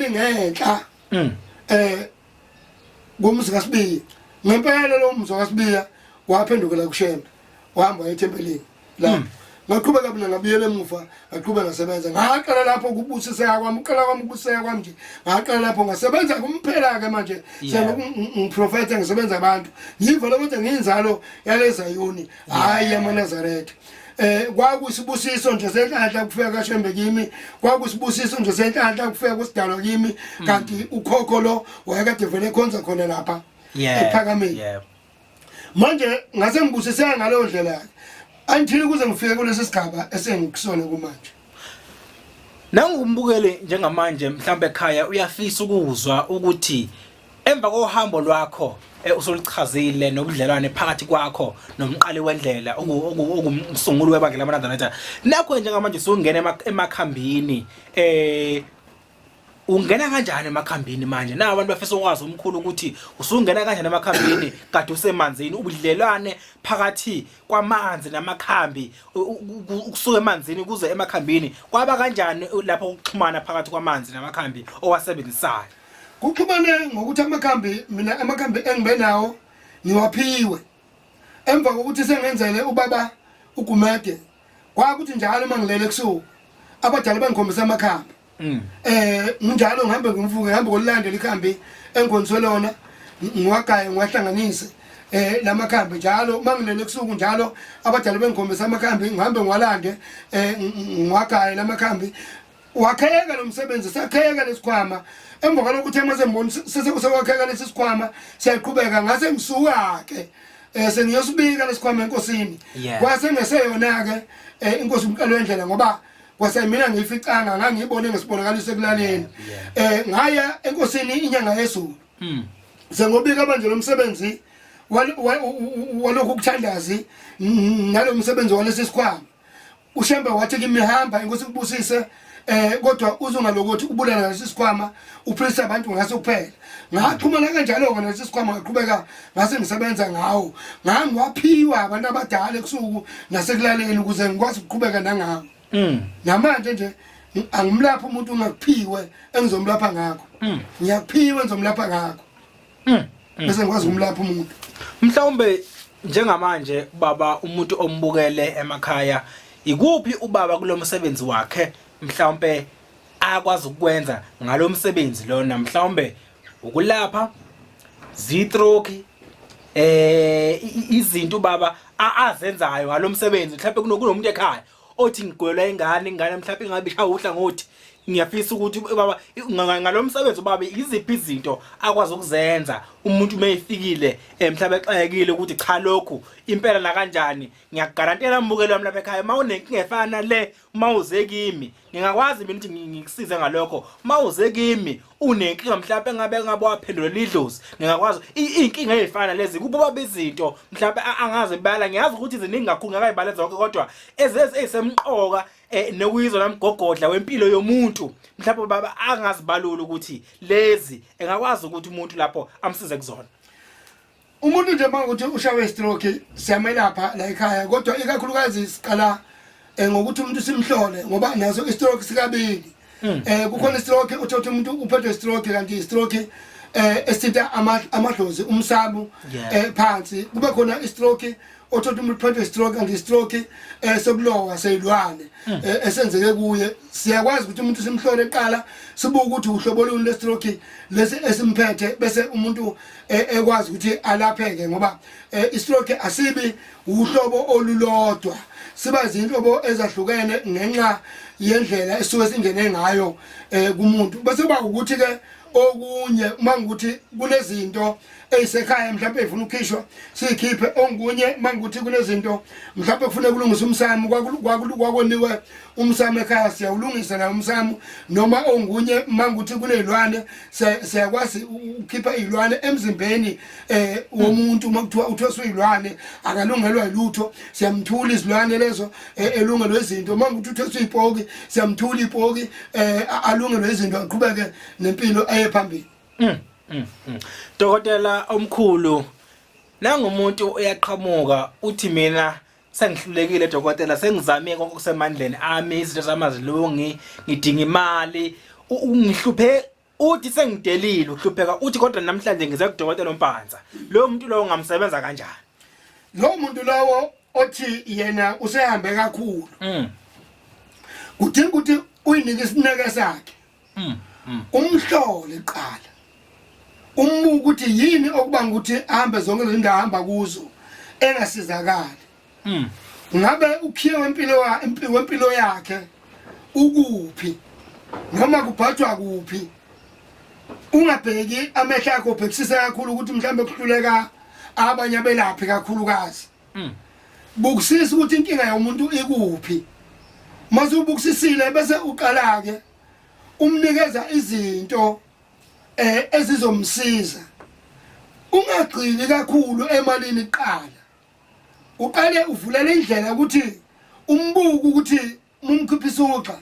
elingenhla ngomzi kaSibiya ngempela lo mzi kaSibiya waphendukela kuShembe wahamba ethempelini la ngaqhubeka mina ngabuyela emuva ngaqhubeka ngasebenza ngaqala lapho ukubusiseka kwami uqala kwami ukubusiseka kwami nje ngaqala lapho ngasebenza kumphela ke manje ngiprofeta ngisebenza abantu ngiva ukuthi ngiyinzalo yalezayuni hayi yamaNazaretha kwakusibusiso nje senhlanhla kufika kaShembe kimi kwakusibusiso nje senhlanhla kufika kusidalwa kimi kanti ukhokho lo wayekade vele khonza khona lapha ephakameni manje ngase ngibusiseka ngaleyo ndlela yakhe anjini kuze ngifike kulesi sigaba esengikusona kumanje nangumbukele njengamanje mhlambe ekhaya uyafisa ukuzwa ukuthi emva kohambo lwakho usolichazile nobudlelwane phakathi kwakho nomqali wendlela okumsunguli webandla lamanazareta nakho njengamanje sungena emakhambini ungena kanjani emakhambini manje na abantu bafisa ukwazi umkhulu ukuthi usungena kanjani emakhambini kade usemanzini ubudlelwane phakathi kwamanzi namakhambi ukusuka emanzini kuze emakhambini kwaba kanjani lapho ukuxhumana phakathi kwamanzi namakhambi owasebenzisayo kuxhumane ngokuthi amakhambi mina amakhambi engibe nawo niwaphiwe emva kokuthi sengenzele ubaba ugumede kwakuthi njalo mangilele kusuku abadala bengikhombisa amakhambi njalo ngihambe ngimvuke ngihambe kolandela ikhambi engikhoniswe lona ngiwagaye ngiwahlanganise lamakhambi njalo mangilele kusuku njalo abadala bengikhombisa amakhambi ngihambe ngiwalande ngiwagaye lamakhambi wakheka nomsebenzi sakheka lesikhwama emva kwalokuthi emazemboni sesekusewakheka lesisikhwama siyaqhubeka ngase ngisuka ke sengiyosibika lesikhwama enkosini kwase ngeseyona ke inkosi umqalo wendlela ngoba kwase mina ngiyificanga ngangiyibone ngesibonakaliso ekulaleni ngaya enkosini inyanga yesulu sengobika manje lo msebenzi walokhu ukuthandazi nalo msebenzi walesi sikhwama uShembe wathi kimi hamba inkosi kubusise kodwa uzongalokuthi ubulala lesisikhwama uprisa abantu ngase kuphela ngaxhumana kanjalo ke lesisikhwama ngaqhubeka ngase ngisebenza ngawo ngangiwaphiwa abantu abadala ekusuku nasekulaleni ukuze ngikwazi ukuqhubeka nangawo namanje nje angimlapha umuntu ungakuphiwe engizomlapha ngakho ngiyaphiwe ngizomlapha ngakho bese ngikwazi ukumlapha umuntu mhlawumbe njengamanje baba umuntu ombukele emakhaya ikuphi ubaba kulomsebenzi wakhe mhlawumbe akwazi ukwenza ngalomsebenzi lona mhlawumbe ukulapha zitroki izinto baba azenzayo ngalomsebenzi mhlawumbe kunomuntu ekhaya othi ngigwelwa ingane mhlawumbe ingabe ishaya uhlangothi ngiyafisa ukuthi baba ngalomsebenzi baba iziphi izinto akwazi ukuzenza umuntu mayefikile mhlawumbe exayekile ukuthi cha lokho impela la kanjani ngiyagarantela mbukelo wami lapha ekhaya mawunenkinga efana le mawuze kimi ngingakwazi mina ukuthi ngikusize ngalokho mawuze kimi unenkinga mhlawumbe ngabe waphendula idlozi ngingakwazi inkinga ezifana lezi kuba bezinto mhlawumbe angaze bala ngiyazi ukuthi iziningi kakhulu ngakayibhala zonke kodwa ezisemqoka nokuyizwa namgogodla wempilo yomuntu mhlawumbe baba angazibalula ukuthi lezi engakwazi ukuthi umuntu lapho amsize kuzona umuntu nje manje ushawe stroke siyamelapha la ekhaya kodwa ikakhulukazi siqala ngokuthi umuntu simhlole ngoba nazo istroke sikabili kukhona istroke uthatha umuntu uphethwe stroke kanti istroke esitha amadlozi umsamu phansi kube khona istroke othatha umuntu uphethwe stroke kanti istroke sokulowa seyilwane esenzeke kuye siyakwazi ukuthi umuntu simhlole eqala sibuke ukuthi uhlobo luni lestroke lesi esimphethe bese umuntu ekwazi ukuthi alapheke ngoba istroke asibi uhlobo olulodwa siba izinhlobo ezahlukene ngenxa yendlela esuke singene ngayo kumuntu bese kuba ukuthi ke okunye mangukuthi kunezinto ezisekhaya mhlawumbe efuna ukukhishwa sikhiphe ongunye mangukuthi kunezinto mhlawumbe kufanele kulungiswe umsamo kwakoniwe umsamo ekhaya siyawulungisa la umsamo noma ongunye mangukuthi kunezilwane siyakwazi ukukhipha izilwane emzimbeni womuntu makuthiwa uthweswe izilwane akalungelwa ilutho siyamthula izilwane lezo elungelwe izinto mangukuthi uthweswe ipoki siyamthula ipoki alungelwe izinto aqhubeke nempilo phambili Dokotela omkhulu nangumuntu uyaqhamuka uthi mina sengihlulekile dokotela sengizame konke kusemandleni ami izinto zamazilungi ngidinga imali ungihluphe uthi sengidelile uhlupheka uthi kodwa namhlanje ngize kudokotela Mpanza lo muntu lo ngamsebenza kanjani lo muntu lawo othi yena usehambe kakhulu kudinga ukuthi uyinike isineke sakhe umhlole qala umbuka ukuthi yini okubanga ukuthi ahambe zonke lezi ndawo ahamba kuzo engasizakali ngabe ukhiye wempilo yakhe ukuphi noma kubhajwa kuphi ungabheki amehlo akho ubhekisisa kakhulu ukuthi mhlambe kuhluleka abanye abelaphi kakhulukazi bukusisa ukuthi inkinga yomuntu ikuphi mase ubukisisile bese uqala ke umnikeza izinto ezizomsiza ungagcini kakhulu emalini qala uqale uvulele indlela ukuthi umbuku ukuthi mumkhiphisa uxa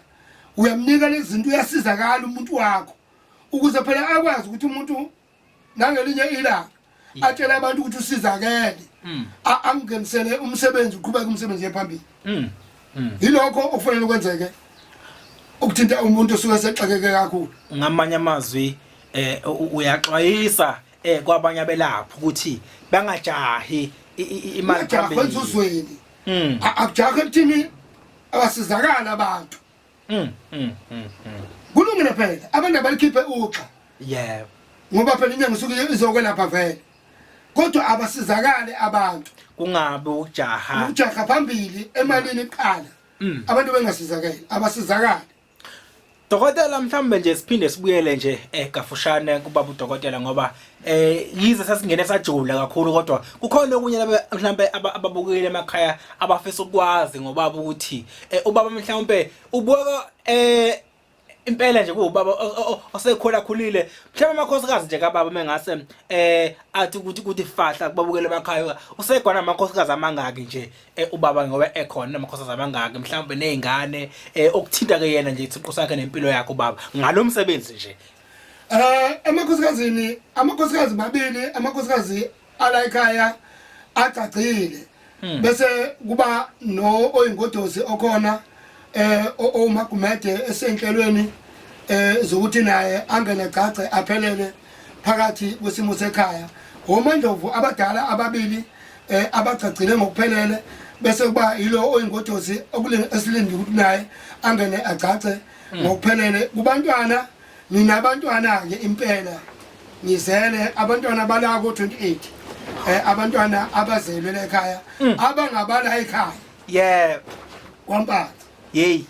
uyamnika lezi zinto uyasizakala umuntu wakho ukuze phela akwazi ukuthi umuntu nangelinye ilanga atshela abantu ukuthi usizakele angenisele umsebenzi uqhubeka umsebenzi ephambili yilokho okufanele kwenzeke ukuthinta umuntu osuke sexakeke kakhulu ngamanye amazwi uyaxwayisa kwabanye abelaphi ukuthi bangajahi imali phambili uzweni akujahe kuthini abasizakala abantu kulungile phela abantu abalikhiphe uxa yebo ngoba phela inyanga isuke izokwelapha vele kodwa abasizakale abantu kungabe ujaha phambili emalini iqala abantu bengasizakali abasizakali Dokotela mhlambe nje siphinde sibuyele nje gafushane kubaba udokotela ngoba yize sasingene sajula kakhulu kodwa kukhona okunye mhlambe ababukile emakhaya abafisa ukwazi ngoba ukuthi ubaba mhlawumbe ubuka impela nje kubaba osekhula khulile mhlawumbe amakhosikazi nje kababa mengase athi ukuthi fahla kubabukele emakhaya usegwana amakhosikazi amangaki nje ubaba ngoba ekhona amakhosikazi amangaki mhlawumbe nezingane okuthinta ke yena nje isiqu sakhe nempilo yakhe ubaba ngalomsebenzi nje amakhosikazi babili amakhosikazi ala ekhaya acacile bese kuba no oyingodozi okhona omagumede esenhlelweni zokuthi naye angene gcace aphelele phakathi kwesimo sekhaya omandlovu abadala ababili abagcagcile ngokuphelele bese kuba yilo oyingodozi esilindi ukuthi naye angene agcace ngokuphelele kubantwana mina abantwana ke impela ngizele abantwana bala ko 28 abantwana abazelwe ekhaya abangabala ekhaya yeah kwaMpanza yey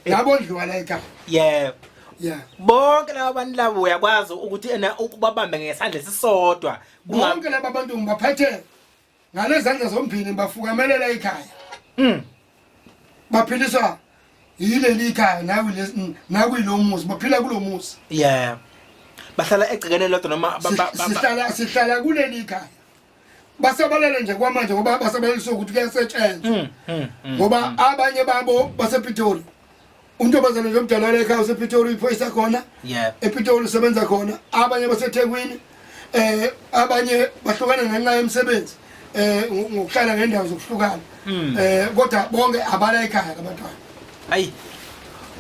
yabondliwa la ekhaya yeah bonke laba bantu labo uyakwazi ukuthi ukubabambe ngesandla sisodwa bonke laba bantu ngibaphethe ngalezandla zombili bafukamelela ekhaya baphiliswa yileli ekhaya nakulo muzi baphila kulo muzi yeah bahlala egcikene lodwa noma sihlala kuleli ekhaya basabalele nje kwamanje ngoba basabalelisa ukuthi kuyasetshenzwa ngoba abanye babo basePitori uNtombazane nje omdala la ekhaya usePitori iphoyisa khona ePitori usebenza khona abanye baseThekwini abanye bahlukana ngenxa yemsebenzi ngokuhlala ngendawo zokuhlukana kodwa bonke abala ekhaya abantwana hayi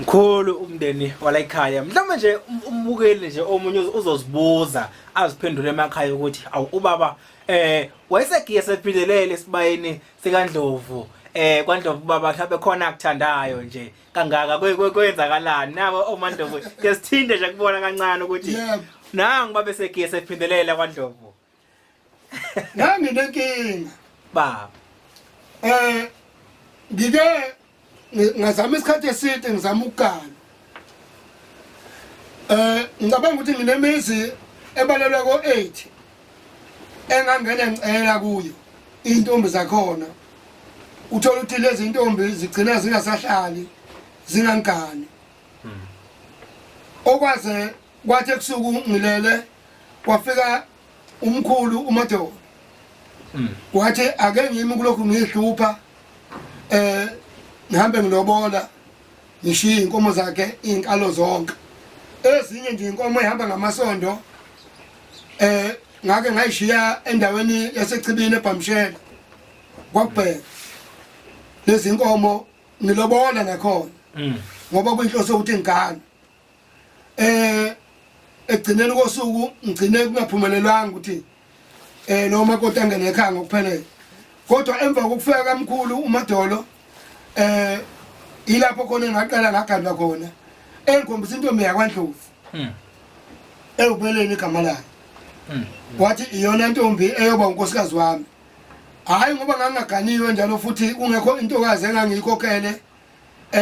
mkhulu umndeni wala ekhaya mhlawumbe nje umbukeli nje omunye uzozibuza aziphendule emakhaya ukuthi awu ubaba wayesegiye sephidelele esibayeni sikaNdlovu kwaNdlovu baba mhlawumbe khona akuthandayo nje kangaka kwenzakalani nabo oMandlovu kesithinde nje kubona kancane ukuthi nangu babe segiye sephindelela kwaNdlovu nami nenkinga baba ngike ngazama isikhathi eside ngizama ukugana ngicabanga ukuthi nginemizi ebalelwa ko8 engangena ngicela kuyo intombi zakhona uthola ukuthi lezi intombi zigcina zingasahlali zingangani okwaze kwathi ekusuku ngilele kwafika umkhulu uMadoda wathi ake ngimi kulokhu ngihlupha ngihambe ngilobola ngishiya inkomo zakhe inkalo zonke ezinye nje inkomo ehamba ngamasondo ngake ngayishiya endaweni yasechibini eBhamshela kwakuphela lezi inkomo ngilobola nakhona ngoba kuyinhloso ukuthi ingane egcineni kosuku ngcine kungaphumelelanga ukuthi noma kodwa angene ekhaya ngokuphelele kodwa emva kokufika kamkhulu uMadolo ilapho khona engaqala ngagandwa khona engikhombisa intombi yakwaNdlovu ewubeleni igama layo wathi iyona ntombi eyoba unkosikazi wami hayi ngoba ngangaganiwe njalo futhi kungekho intokazi engangiyikhokhele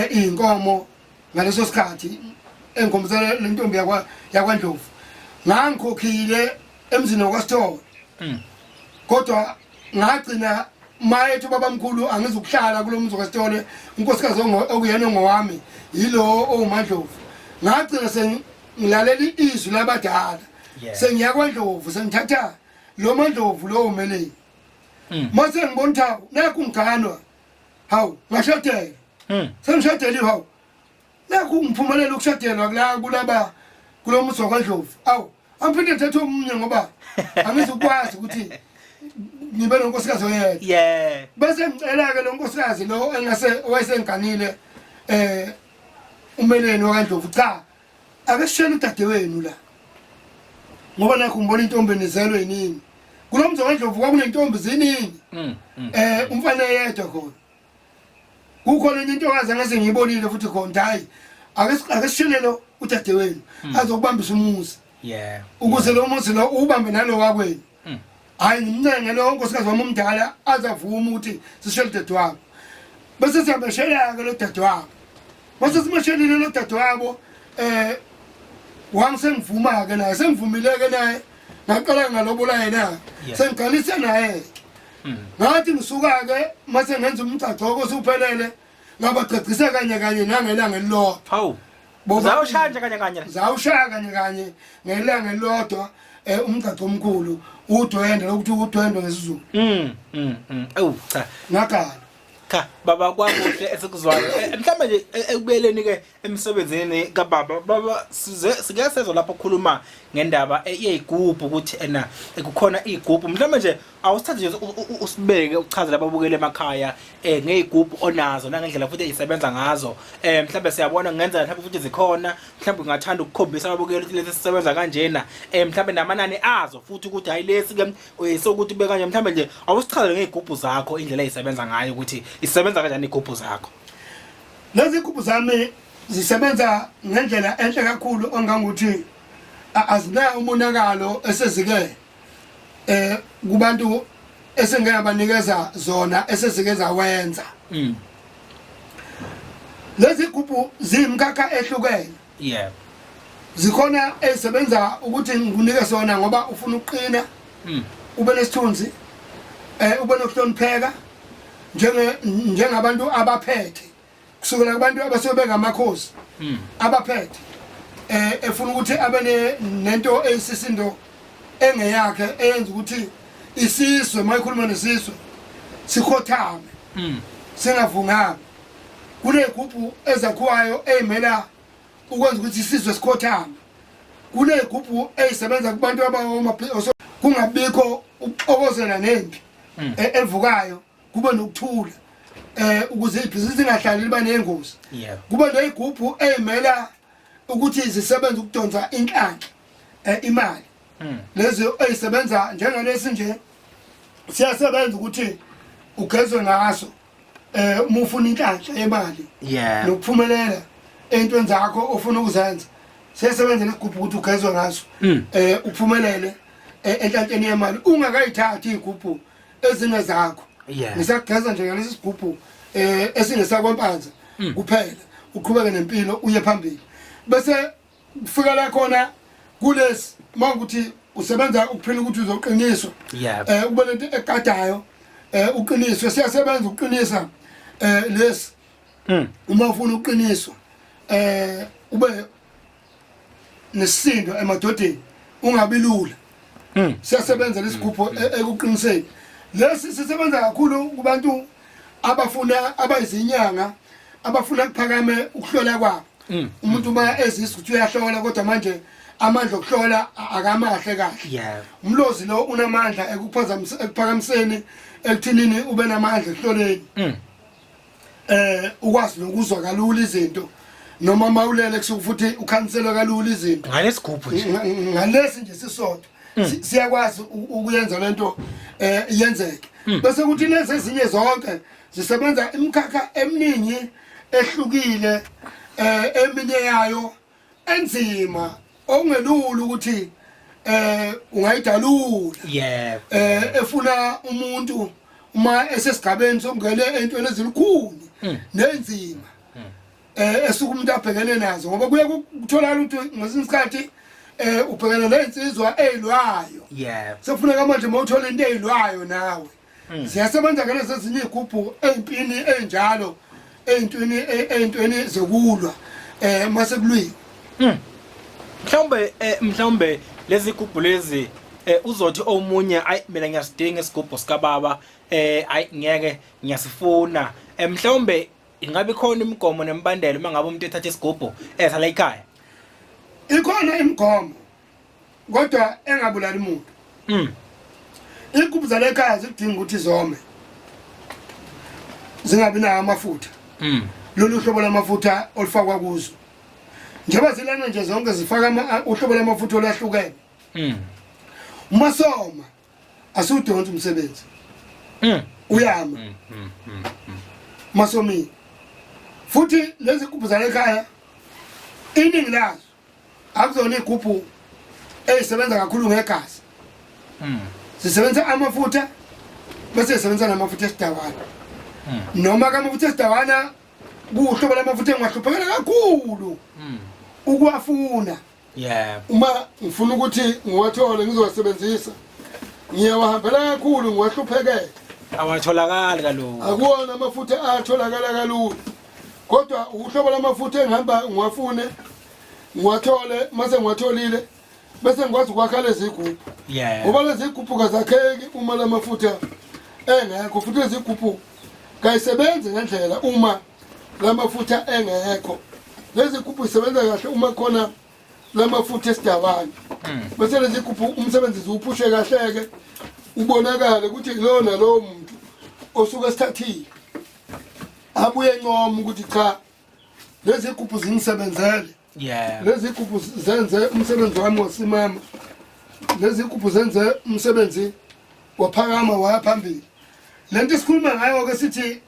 inkomo ngaleso sikhathi engikhombisa le ntombi yakwaNdlovu ngangikhokhile emzini wakwaSithole kodwa ngagcina mayethi babamkhulu angizukuhlala kulomzi wakwaSithole unkosikazi okuyena ngowami yilo oMandlovu ngagcina sengilalela izwi labadala sengiyakwaNdlovu sengithatha lo Mandlovu lo umeleni mase ngibona ukuthi nakho ngiganwa hawu ngashadela sengishadela hawu nakho ngiphumelela ukushadelwa kulaba kulomzi wakwaNdlovu awu amphinde ngithathe omunye ngoba angizukwazi ukuthi ngibe nonkosikazi oyedwa bese ngicela ke lo nkosikazi lo engase wayesenganile umeleni wakwaNdlovu cha ake sishele udadewenu la ngoba nakho ngibona intombi nizelwe yini kulomzi wakwaNdlovu kwakunentombi ziningi umfana yedwa khona kukhona intokazi angase ngiyibonile futhi khona hayi ake sishele lo udadewenu azokubambisa umuzi ukuze lo muzi lo ubambe nalo wakwenu hayi ngimncenge lo nkosikazi wami omdala azavuma ukuthi sishele dadewabo bese siyabeshela ke lo dadewabo bese simeshelile lo dadewabo wangisengivuma ke naye sengivumile ke naye ngaqala ngalobola yena sengiqalisa naye ngathi ngisuka ke mase ngenza umgcagcoko osuphelele ngabagcagcisa kanye kanye nangelanga elilodwa hawu zawushaya kanye ngelanga elilodwa umgcagco omkhulu udwende lokuthi udwende ngesizulu cha ngaqala cha baba kwakuhle esikuzwayo mhlawumbe nje ekubeleni ke emsebenzini kababa baba sike sezwe lapho khuluma ngendaba yezigubhu ukuthi ena kukhona izigubhu mhlawumbe nje awusithathe nje usibeke uchaze lababukele emakhaya ngezigubhu onazo nangendlela futhi ezisebenza ngazo mhlawumbe siyabona ngenza lapho futhi zikhona mhlawumbe ungathanda ukukhombisa ababukeli ukuthi lesi sisebenza kanjena mhlawumbe namanani azo futhi ukuthi hayi lesi ke sokuthi beka kanje mhlawumbe nje awusichaze ngezigubhu zakho indlela ezisebenza ngayo ukuthi isebenza kanjani izigubhu zakho lezi izigubhu zami zisebenza ngendlela enhle kakhulu ongangukuthi azina umonakalo esezike kubantu esengabanikeza zona esezikeza wenza lezi izigubhu zimkaka ehlukene zikhona ezisebenza ukuthi ngikunike sona ngoba ufuna ukuqina ube nesithunzi ube nokuhlonipheka njengabantu abaphethe kusukela kubantu abasebeka amakhosi abaphethe efuna ukuthi abe nento eyisisindo engeyakhe eyenza ukuthi isizwe mayikhuluma nesizwe sikhothame singavungami kunezigubhu ezakhiwayo ezimela ukwenza ukuthi isizwe sikhothame kunezigubhu ezisebenza kubantu kungabikho ukuxokozela nempi evukayo kube nokuthula ukuze ibhizinisi lingahlali liba nengozi kube nezigubhu ezimela ukuthi zisebenza ukudonsa inhlanhla imali lezo ezisebenza njengalesi nje siyasebenza ukuthi ugezwe ngaso uma ufuna inhlanhla yemali nokuphumelela entweni zakho ofuna ukuzenza siyasebenza lesigubhu ukuthi ugezwe ngaso uphumelele enhlanhleni yemali ungakayithathi izigubhu ezingezakho ngisageza nje ngalesi sigubhu esingesakwa Mpanza kuphela uqhubeke nempilo uye phambili bese kufika la khona kulesi mawukuthi usebenza ukuphila ukuthi uzoqiniswa ube lento egadayo uqiniswe siyasebenza ukuqinisa lesi uma ufuna uqiniswa ube nesisindo emadodeni ungabi lula siyasebenza lesigubhu ekuqiniseni lesi sisebenza kakhulu kubantu abafuna abayizinyanga abafuna kuphakame ukuhlola kwabo umuntu uma ezisa ukuthi uyahlola kodwa manje amandla okuhlola akamahle kahle umlozi lo unamandla ekuphakamiseni ekuthinini ube namandla ekuhloleni ukwazi nokuzwa kalula izinto noma mawulele kusuku futhi ukhansela kalula izinto ngalesigubhu nje ngalesi nje sisodwa siyakwazi ukuyenza lento iyenzeke bese kuthi lezi ezinye zonke zisebenza imikhakha eminingi ehlukile eminye yayo enzima ongelula ukuthi ungayidalula yebo efuna umuntu uma esesigabeni sokungena entweni ezilikhulu nenzima esuka umuntu abhekene nazo ngoba kuye kutholakala ukuthi ngesinye isikhathi ubhekene nezinsizwa ezilwayo yebo sekufuneka manje mawuthola into ezilwayo nawe siyasebenza ngale zezinye izigubhu empini enjalo eyintweni zokulwa mase kulwi mhlawumbe lezi igubhu lezi uzothi omunye ayi mina ngiyasidinga isigubhu sikababa ayi ngeke ngiyasifuna mhlawumbe ingabe khona imigomo nembandelo mangabe umuntu ethatha isigubhu esala ekhaya ikhona imigomo kodwa engabulali umuntu igubhu zale ekhaya zidinga ukuthi zome zingabi nawo amafutha lolu hlobo lamafutha olufakwa kuzo njengoba zilana nje zonke zifaka uhlobo lamafutha olahlukene uma soma asudonsa umsebenzi uyama masomi futhi lezi igubhu zale ekhaya iningi lazo akuzona igubhu ezisebenza kakhulu ngegazi zisebenza amafutha bese zisebenza namafutha esidawana noma kamafutha esidawana kuhlobo lamafutha engahluphekela kakhulu ukuwafuna yebo uma ngifuna ukuthi ngiwathole ngizowasebenzisa ngiyawahambela kakhulu ngiwahluphekele awatholakali kaloku akuwona amafutha atholakala kalula kodwa uhlobo lamafutha engihamba ngiwafune ngiwathole mase ngiwatholile bese ngikwazi ukwakha lezi igubhu yebo ngoba lezi igubhu kazakheki uma lamafutha engekho futhi lezi igubhu kayisebenzi ngendlela uma lamafutha engekho lezi igubhu zisebenza kahle uma khona lamafutha esidabani bese lezi igubhu umsebenzi uphushe kahleke ubonakala ukuthi lona lo muntu osuke esithathile abuye encoma ukuthi cha lezi igubhu zingisebenzele yebo lezi igubhu zenze umsebenzi wami wasimama lezi igubhu zenze umsebenzi waphakama waya phambili lento esikhuluma ngayo ke sithi